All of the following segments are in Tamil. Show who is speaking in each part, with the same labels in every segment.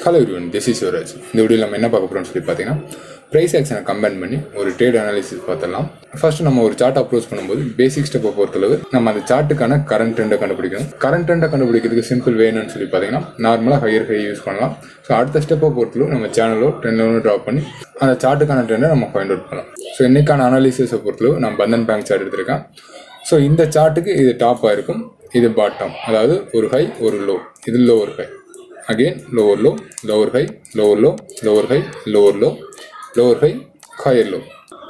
Speaker 1: Hello everyone, this is Suraj. இந்த வீடியோவில் நம்ம என்ன பார்க்க போகிறோம்னு சொல்லி பார்த்தீங்கன்னா ப்ரைஸ் ஆக்ஷனை கம்பைன் பண்ணி ஒரு ட்ரேட் அனாலிசிஸ் பார்த்துடலாம். ஃபர்ஸ்ட் நம்ம ஒரு சார்ட் அப்ரோச் பண்ணும்போது பேசிக் ஸ்டெப்பை பொறுத்தளவு நம்ம அந்த சார்ட்டுக்கான கரண்ட் ட்ரெண்டை கண்டுபிடிக்கணும். கரண்ட் ட்ரெண்டை கண்டுபிடிக்கிறதுக்கு சிம்பிள் வேணும்னு சொல்லி பார்த்தீங்கன்னா நார்மலாக ஹையர் ஹை யூஸ் பண்ணலாம். ஸோ அடுத்த ஸ்டெப்பை பொறுத்தளவு நம்ம சேனலோ ட்ரெண்டோ ட்ராப் பண்ணி அந்த சார்ட்டுக்கான ட்ரெண்டை நம்ம ஃபைண்ட் அவுட் பண்ணலாம். ஸோ இன்னைக்கான அனாலிசிஸை பொறுத்தளவு நான் பந்தன் பேங்க் சார்ட் எடுத்திருக்கேன். ஸோ இந்த சார்ட்டுக்கு இது டாப்பாக இருக்கும், இது பாட்டம், அதாவது ஒரு ஹை ஒரு லோ, இது lower high, again lower low, lower high, lower low, lower high, lower low, lower high, higher low.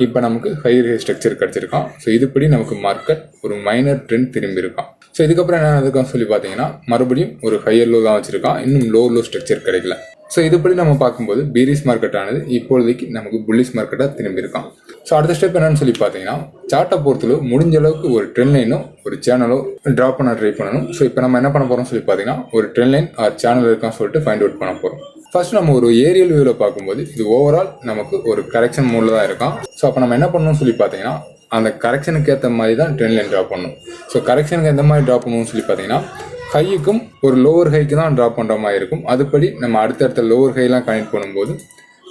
Speaker 1: இப்போ நமக்கு ஹையர் ஹை ஸ்ட்ரக்சர் கிடச்சிருக்கான். ஸோ இதுபடி நமக்கு மார்க்கெட் ஒரு மைனர் ட்ரெண்ட் திரும்பி இருக்கான். ஸோ இதுக்கப்புறம் என்ன நடக்குன்னு சொல்லி பார்த்தீங்கன்னா மறுபடியும் ஒரு ஹையர் லோ தான் வச்சிருக்கான், இன்னும் லோ ஸ்ட்ரக்சர் கிடைக்கல. ஸோ இதுபடி நம்ம பார்க்கும்போது பீரிஷ் மார்க்கெட் ஆனது இப்போதைக்கு நமக்கு புல்லிஷ் மார்க்கெட்டாக திரும்பி இருக்கான். ஸோ அடுத்த ஸ்டெப் என்னன்னு சொல்லி பார்த்தீங்கன்னா சார்ட்டை பொறுத்தளவு முடிஞ்ச அளவுக்கு ஒரு ட்ரெண்ட் லைனோ ஒரு சேனலோ ட்ராப் பண்ண ட்ரை பண்ணணும். ஸோ இப்போ நம்ம என்ன பண்ண போகிறோம்னு சொல்லி பார்த்தீங்கன்னா ஒரு ட்ரெண்ட் லைன் ஆர் சேனல் இருக்கான்னு சொல்லிட்டு ஃபைண்ட் அவுட் பண்ண போகிறோம். ஃபர்ஸ்ட் நம்ம ஒரு ஏரியல் வியூவில் பார்க்கும்போது இது ஓவரால் நமக்கு ஒரு கரெக்ஷன் மோடில் தான் இருக்கான். ஸோ அப்போ நம்ம என்ன பண்ணணும்னு சொல்லி பார்த்தீங்கன்னா அந்த கரெக்ஷனுக்கு ஏற்ற மாதிரி தான் ட்ரெண்ட் லைன் ட்ராப் பண்ணணும். ஸோ கரெக்ஷனுக்கு எந்த மாதிரி ட்ராப் பண்ணணும்னு சொல்லி பார்த்தீங்கன்னா ஹைக்கும் ஒரு லோவர் ஹைக்கு தான் ட்ராப் பண்ணுற மாதிரி இருக்கும். அதுபடி நம்ம அடுத்தடுத்த லோவர் ஹைலாம் கனெக்ட் பண்ணும்போது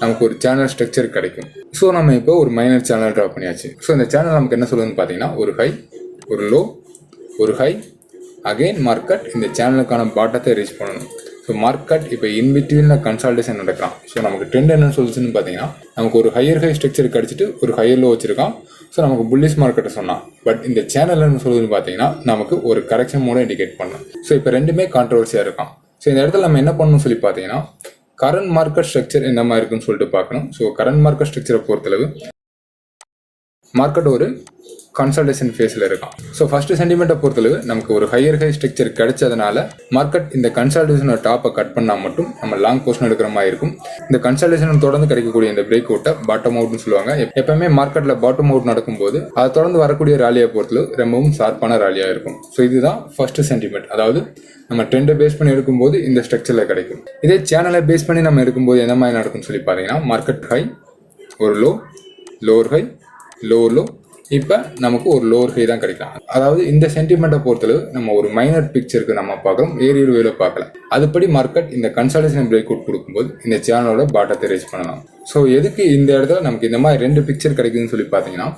Speaker 1: நமக்கு ஒரு சேனல் ஸ்ட்ரக்சர் கிடைக்கும். ஸோ நம்ம இப்போ ஒரு மைனர் சேனல் ட்ராப் பண்ணியாச்சு. ஸோ இந்த சேனல் நமக்கு என்ன சொல்லுதுன்னு பார்த்தீங்கன்னா ஒரு ஹை ஒரு லோ ஒரு ஹை, அகெயின் மார்க்கெட் இந்த சேனலுக்கான பாட்டத்தை ரீச் பண்ணணும். ஸோ மார்க்கெட் இப்போ இன்பிட்வீனில் கன்சால்டேஷன் நடக்கலாம். ஸோ நமக்கு ட்ரெண்ட் என்ன சொல்லுச்சுன்னு பார்த்தீங்கன்னா நமக்கு ஒரு ஹையர் ஹை ஸ்ட்ரக்சர் கிடச்சிட்டு ஒரு ஹையர் லோ வச்சிருக்கான். ஸோ நமக்கு புல்லிஷ் மார்க்கெட்டை சொன்னான். பட் இந்த சேனல் என்ன சொல்லுதுன்னு பார்த்தீங்கன்னா நமக்கு ஒரு கரெக்ஷன் மோட இண்டிகேட் பண்ணணும். ஸோ இப்போ ரெண்டுமே கான்ட்ரவர்சியாக இருக்கான். ஸோ இந்த இடத்துல நம்ம என்ன பண்ணணும்னு சொல்லி பார்த்தீங்கன்னா கரண்ட் மார்க்கெட் ஸ்ட்ரக்சர் எந்த மாதிரி இருக்குன்னு சொல்லிட்டு பார்க்கணும். ஸோ கரண்ட் மார்க்கெட் ஸ்ட்ரக்சரை பொறுத்தளவு மார்க்கெட் ஒரு கன்சல்டேஷன் ஃபேஸில் இருக்கான். ஸோ ஃபர்ஸ்ட் சென்டிமெண்ட்டை பொறுத்தளவு நமக்கு ஒரு ஹையர் ஹை ஸ்ட்ரக்சர் கிடைச்சதுனால மார்க்கெட் இந்த கன்சல்டேஷனோட டாப்பை கட் பண்ணால் மட்டும் நம்ம லாங் போர்ஷன் எடுக்கிற மாதிரி இருக்கும். இந்த கன்சல்டேஷன் தொடர்ந்து கிடைக்கக்கூடிய இந்த பிரேக் அவுட்டை பாட்டம் அவுட்னு சொல்லுவாங்க. எப்பவுமே மார்க்கெட்டில் பாட்டம் அவுட் நடக்கும்போது அதை தொடர்ந்து வரக்கூடிய ராலியை பொறுத்தளவு ரொம்பவும் ஷார்ப்பான ராலியாக இருக்கும். ஸோ இதுதான் ஃபர்ஸ்ட் சென்டிமெண்ட், அதாவது நம்ம ட்ரெண்டை பேஸ் பண்ணி எடுக்கும்போது இந்த ஸ்ட்ரக்சரில் கிடைக்கும். இதே சேனலை பேஸ் பண்ணி நம்ம எடுக்கும்போது எந்த மாதிரி நடக்கும்னு சொல்லி பார்த்தீங்கன்னா மார்க்கெட் ஹை ஒரு low, lower high, lower low, இப்போ நமக்கு ஒரு லோவர் ஹை தான் கிடைக்கும். அதாவது இந்த சென்டிமெண்ட்டை பொறுத்தளவு நம்ம ஒரு மைனர் பிக்சருக்கு நம்ம பார்க்குறோம், ஏரியல் வியூவில் பார்க்கல. அதுபடி மார்க்கெட் இந்த கன்சல்டேஷன் பிரேக் அவுட் கொடுக்கும்போது இந்த சேனலோட பாட்டத்தை ரீச் பண்ணலாம். ஸோ எதுக்கு இந்த இடத்துல நமக்கு இந்த மாதிரி ரெண்டு பிக்சர் கிடைக்குதுன்னு சொல்லி பார்த்தீங்கன்னா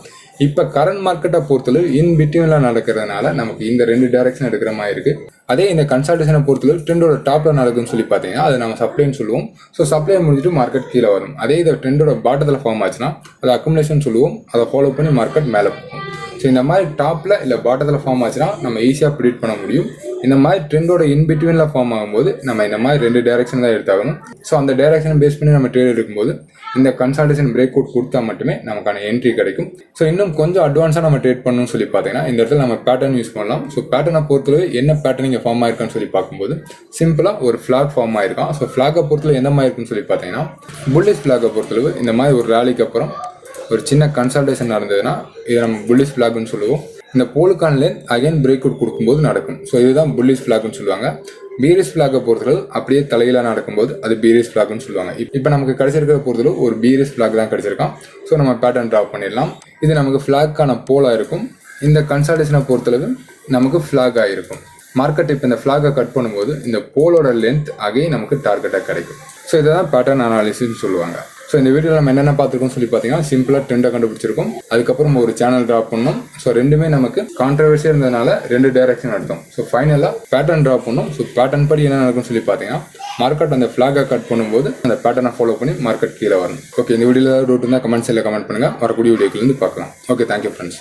Speaker 1: இப்போ கரண்ட் மார்க்கெட்டை பொறுத்தளவு இன் பிட்வீனில் நடக்கிறதுனால நமக்கு இந்த ரெண்டு டைரக்ஷன் எடுக்கிற மாதிரி இருக்குது. அதே இந்த கன்சல்டேஷனை பொறுத்தளவு ட்ரெண்டோட டாப்பில் நடக்குதுன்னு சொல்லி பார்த்தீங்கன்னா அதை நம்ம சப்ளைன்னு சொல்லுவோம். ஸோ சப்ளை முடிஞ்சிட்டு மார்க்கெட் கீழே வரும். அதே இதை ட்ரெண்டோட பாட்டத்தில் ஃபார்ம் ஆச்சுன்னா அதை அக்குமுலேஷன் சொல்லுவோம். அதை ஃபாலோ பண்ணி மார்க்கெட் மேலே போகும். ஸோ இந்த மாதிரி டாப்பில் இல்லை பாட்டத்தில் ஃபார்ம் ஆச்சுன்னா நம்ம ஈஸியாக ப்ரிடிக்ட் பண்ண முடியும். இந்த மாதிரி ட்ரெண்டோட இன்பிட்வீனில் ஃபார்ம் ஆகும்போது நம்ம இந்த மாதிரி ரெண்டு டைரக்ஷன் தான் எடுத்தாகணும். ஸோ அந்த டைரக்ஷனை பேஸ் பண்ணி நம்ம ட்ரேட் எடுக்கும்போது இந்த கன்சல்டேஷன் பிரேக் அவுட் கொடுத்தா மட்டுமே நமக்கான என்ட்ரி கிடைக்கும். ஸோ இன்னும் கொஞ்சம் அட்வான்ஸாக நம்ம ட்ரேட் பண்ணணும்னு சொல்லி பார்த்தீங்கன்னா இந்த இடத்துல நம்ம பேட்டர்ன் யூஸ் பண்ணலாம். ஸோ பேட்டர்னை பொறுத்தளவு என்ன பேட்டர்ன் இங்கே ஃபார்ம் ஆயிருக்கான்னு சொல்லி பார்க்கும்போது சிம்பிளாக ஒரு ஃபிளாக் ஃபார்ம் ஆயிருக்கான். ஸோ ஃபிளாகை பொறுத்தளவு எந்த மாதிரி இருக்குன்னு சொல்லி பார்த்தீங்கன்னா புல்லிஷ் ஃபிளாகை பொறுத்தளவு இந்த மாதிரி ஒரு ரேலிக்கு அப்புறம் ஒரு சின்ன கன்சல்டேஷன் நடந்ததுன்னா இதை நம்ம புல்லிஷ் ஃபிளாக்னு சொல்லுவோம். இந்த போலுக்கான லென்த் அகைன் பிரேக் அவுட் கொடுக்கும்போது நடக்கும். ஸோ இதுதான் புல்லிஷ் ஃபிளாக்னு சொல்லுவாங்க. பீரிஷ் ஃபிளாகை பொறுத்தளவு அப்படியே தலையில நடக்கும்போது அது பீரிஷ் ஃபிளாக்னு சொல்லுவாங்க. இப்போ நமக்கு கிடைச்சிருக்கிற பொறுத்தளவு ஒரு பீரிஷ் ஃபிளாக் தான் கிடைச்சிருக்கான். ஸோ நம்ம பேட்டர்ன் ட்ராப் பண்ணிடலாம். இது நமக்கு ஃபிளாக்கான போலாக இருக்கும். இந்த கன்சல்டேஷனை பொறுத்தளவு நமக்கு ஃபிளாக் ஆகிருக்கும். மார்க்கெட் இப்போ இந்த ஃபிளாகை கட் பண்ணும்போது இந்த போலோட லென்த் அகைன் நமக்கு டார்கெட்டாக கிடைக்கும். ஸோ இதை தான் பேட்டர்ன் அனாலிசிஸ்னு சொல்லுவாங்க. ஸோ இந்த வீடியோவில் நம்ம என்னென்ன பார்த்துருக்கோம் சொல்லி பார்த்தீங்கன்னா சிம்பிளாக ட்ரெண்டை கண்டுபிடிச்சிருக்கோம். அதுக்கப்புறம் ஒரு சேனல் ட்ராப் பண்ணோம். ஸோ ரெண்டுமே நமக்கு கான்ட்ரவர்சியாக இருந்ததுனால ரெண்டு டைரக்ஷன் எடுத்தோம். ஸோ ஃபைனலாக பேட்டர்ன் ட்ராப் பண்ணோம். ஸோ பேட்டர்ன் படி என்ன நடக்கும்னு சொல்லி பார்த்தீங்கன்னா மார்க்கெட் அந்த ஃபிளாகை கட் பண்ணும்போது அந்த பேட்டர்னை ஃபாலோ பண்ணி மார்க்கெட் கீழே வரணும். ஓகே, இந்த வீடியோவில் டவுட் இருந்தால் கமெண்ட்ஸில் கமெண்ட் பண்ணுங்கள். வரக்கூடிய வீடியோக்குலேருந்து பார்க்கலாம். Okay, thank you friends.